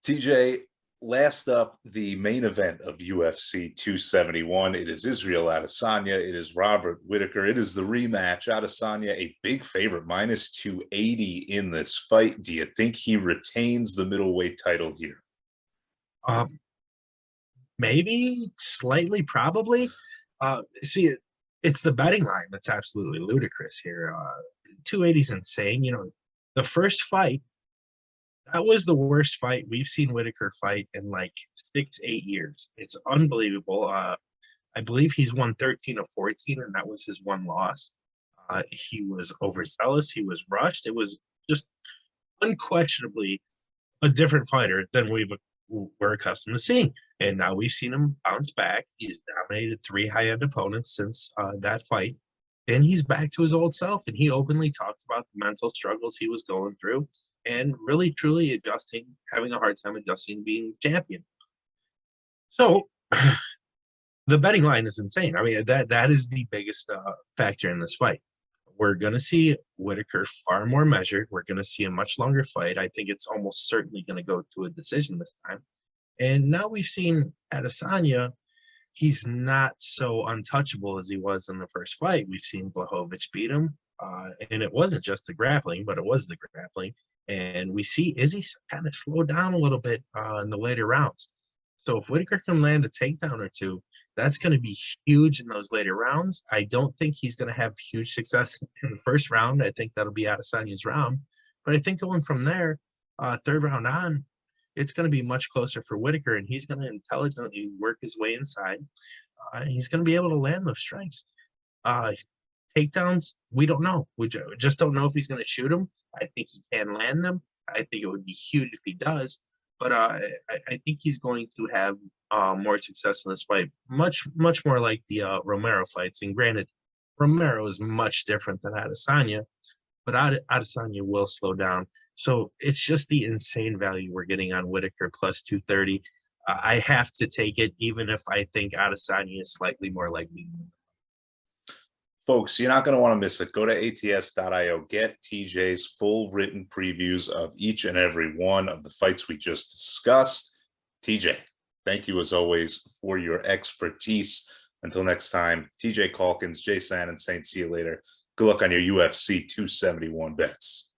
TJ, last up, the main event of UFC 271. It is Israel Adesanya. It is Robert Whittaker. It is the rematch. Adesanya, a big favorite, minus 280 in this fight. Do you think he retains the middleweight title here? Um, Maybe slightly, probably. See, it's the betting line that's absolutely ludicrous here. 280 is insane. The first fight, that was the worst fight we've seen Whitaker fight in like 6, 8 years. It's unbelievable. I believe he's won 13 of 14, and that was his one loss. He was overzealous. He was rushed. It was just unquestionably a different fighter than we're accustomed to seeing. And now we've seen him bounce back. He's dominated 3 high-end opponents since that fight, and he's back to his old self. And he openly talked about the mental struggles he was going through, and really truly adjusting, having a hard time adjusting being champion. So the betting line is insane. I mean, that is the biggest factor in this fight. We're going to see Whittaker far more measured. We're going to see a much longer fight. I think it's almost certainly going to go to a decision this time. And now we've seen Adesanya. He's not so untouchable as he was in the first fight. We've seen Blachowicz beat him. And it wasn't just the grappling, but it was the grappling. And we see Izzy kind of slow down a little bit in the later rounds. So if Whittaker can land a takedown or two, that's going to be huge in those later rounds. I don't think he's going to have huge success in the first round. I think that'll be Adesanya's round. But I think going from there, third round on, it's going to be much closer for Whittaker, and he's going to intelligently work his way inside. He's going to be able to land those strikes. Takedowns, we don't know. We just don't know if he's going to shoot them. I think he can land them. I think it would be huge if he does. But I think he's going to have more success in this fight, much more like the Romero fights. And granted, Romero is much different than Adesanya, but Adesanya will slow down. So it's just the insane value we're getting on Whittaker plus 230. I have to take it, even if I think Adesanya is slightly more likely. Folks, you're not going to want to miss it. Go to ATS.io. Get TJ's full written previews of each and every one of the fights we just discussed. TJ, thank you as always for your expertise. Until next time, TJ Calkins, Jay San, and Saint, see you later. Good luck on your UFC 271 bets.